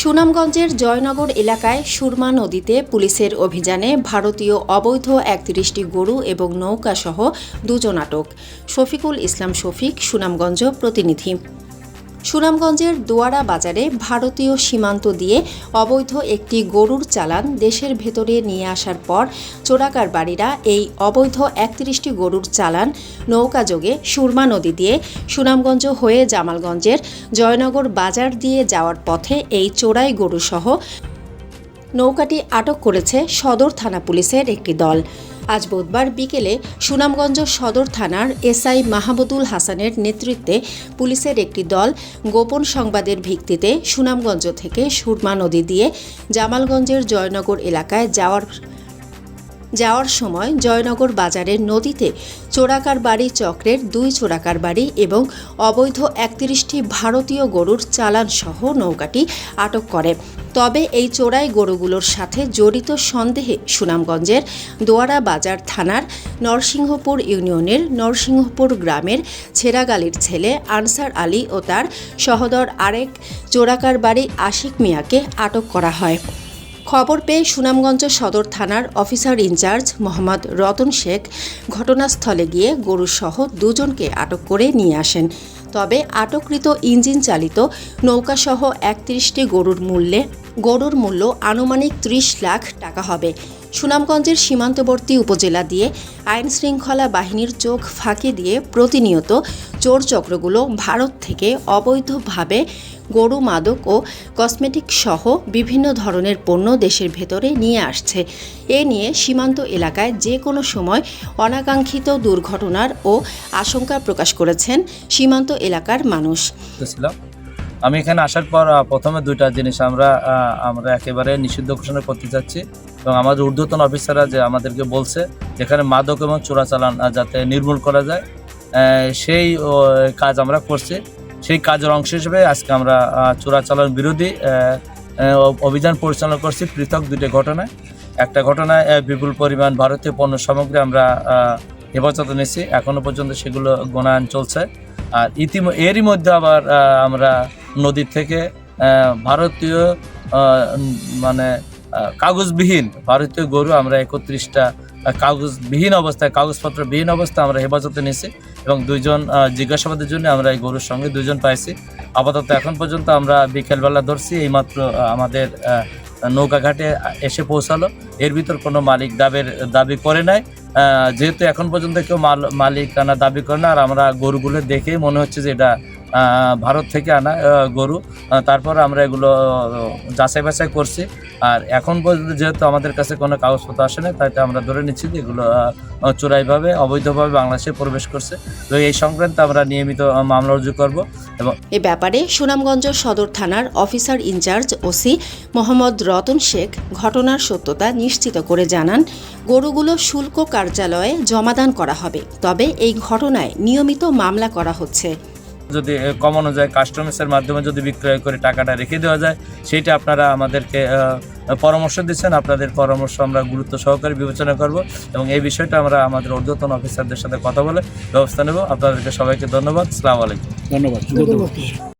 সুনামগঞ্জের জয়নগর এলাকায় সুরমা নদীতে পুলিশের অভিযানে ভারতীয় অবৈধ ৩১টি গরু এবং নৌকাসহ দুজন আটক। শফিকুল ইসলাম শফিক, সুনামগঞ্জ প্রতিনিধি। সুনামগঞ্জের দোয়ারা বাজারে ভারতীয় সীমান্ত দিয়ে অবৈধ একটি গরুর চালান দেশের ভেতরে নিয়ে আসার পর চোরাকারবারিরা এই অবৈধ ৩১টি গরুর চালান নৌকাযোগে সুরমা নদী দিয়ে সুনামগঞ্জ হয়ে জামালগঞ্জের জয়নগর বাজার দিয়ে যাওয়ার পথে এই চোরাই গরুসহ নৌকাটি আটক করেছে সদর থানা পুলিশের একটি দল। আজ বুধবার বিকেলে সুনামগঞ্জ সদর থানার এসআই মাহমুদুল হাসানের নেতৃত্বে পুলিশের একটি দল গোপন সংবাদের ভিত্তিতে সুনামগঞ্জ থেকে সুরমা নদী দিয়ে জামালগঞ্জের জয়নগর এলাকায় যাওয়ার সময় জয়নগর বাজারের নদীতে চোরাকারবারি চক্রের 2 চোরাকারবারি এবং অবৈধ ৩১টি ভারতীয় গরুর চালান সহ নৌকাটি আটক করে। তবে এই চোরাই গরুগুলোর সাথে জড়িত সন্দেহে সুনামগঞ্জের দোয়ারা বাজার থানার নরসিংহপুর ইউনিয়নের নরসিংহপুর গ্রামের ছেড়াগালির ছেলে আনসার আলী ও তার সহোদর আরেক চোরাকারবারি আশিক মিয়াকে আটক করা হয়। খবর পেয়ে সুনামগঞ্জ সদর থানার অফিসার ইনচার্জ মোহাম্মদ রতন শেখ ঘটনাস্থলে গিয়ে গরুসহ দুজনকে আটক করে নিয়ে আসেন। তবে আটককৃত ইঞ্জিন চালিত নৌকাসহ ৩১টি গরুর মূল্য আনুমানিক ৩০ লাখ টাকা হবে। সুনামগঞ্জের সীমান্তবর্তী উপজেলা দিয়ে আইনশৃঙ্খলা বাহিনীর চোখ ফাঁকি দিয়ে প্রতিনিয়ত চোর চক্রগুলো ভারত থেকে অবৈধভাবে গরু, মাদক ও কসমেটিক সহ বিভিন্ন ধরনের পণ্য দেশের ভেতরে নিয়ে আসছে। এ নিয়ে সীমান্ত এলাকায় যে কোনো সময় অনাকাঙ্ক্ষিত দুর্ঘটনার ও আশঙ্কা প্রকাশ করেছেন সীমান্ত এলাকার মানুষ। আমি এখানে আসার পর প্রথমে 2টা জিনিস আমরা একেবারে নিষিদ্ধ ঘোষণা করতে চাচ্ছি এবং আমাদের ঊর্ধ্বতন অফিসাররা যে আমাদেরকে বলছে যেখানে মাদক এবং চোরাচালান যাতে নির্মূল করা যায় সেই কাজ আমরা করছি। সেই কাজের অংশ হিসেবে আজকে আমরা চোরাচালান বিরোধী অভিযান পরিচালনা করছি পৃথক 2টি ঘটনায়। একটা ঘটনায় বিপুল পরিমাণ ভারতীয় পণ্য সামগ্রী আমরা হেফাজতে নিয়েছি, এখনও পর্যন্ত সেগুলো গণায়ন চলছে। আর এরই মধ্যে আবার আমরা নদী থেকে ভারতীয় কাগজবিহীন ভারতীয় গরু আমরা 31টা কাগজপত্রবিহীন অবস্থায় আমরা হেফাজতে নিয়েছি এবং 2জন জিজ্ঞাসাবাদের জন্য আমরা এই গরুর সঙ্গে 2জন পাইছি। আপাতত এখন পর্যন্ত আমরা বিকেলবেলা ধরছি, এইমাত্র আমাদের নৌকাঘাটে এসে পৌঁছালো। এর ভিতর কোনো মালিক দাবি করে নাই, যেহেতু এখন পর্যন্ত কেউ মালিকানা দাবি করে না। আর আমরা গরুগুলো দেখেই মনে হচ্ছে যে এটা ভারত থেকে আনা গরু। তারপর আমরা এগুলো যাচাই বাছাই করছি। আর এখন পর্যন্ত যেহেতু আমাদের কাছে কোনো কাগজপত্র আসে না, তাই আমরা ধরে নিচ্ছি যে এগুলো চোরাইভাবে অবৈধভাবে বাংলাদেশে প্রবেশ করছে। তো এই সংক্রান্তে আমরা নিয়মিত মামলা রুজু করব। এবং এ ব্যাপারে সুনামগঞ্জ সদর থানার officer in charge OC Mohammad Ratan Sheikh ঘটনার সত্যতা নিশ্চিত করে জানান, গরুগুলো শুল্ক কার্যালয়ে জমাদান করা হবে। তবে এই ঘটনায় নিয়মিত মামলা করা হচ্ছে। যদি কমানো যায়, কাস্টমার্সের মাধ্যমে যদি বিক্রয় করে টাকাটা রেখে দেওয়া যায়, সেইটা আপনারা আমাদেরকে পরামর্শ দিচ্ছেন। আপনাদের পরামর্শ আমরা গুরুত্ব সহকারে বিবেচনা করব এবং এই বিষয়টা আমরা আমাদের ঊর্ধ্বতন অফিসারদের সাথে কথা বলে ব্যবস্থা নেব। আপনাদেরকে সবাইকে ধন্যবাদ। আসসালামু আলাইকুম। ধন্যবাদ।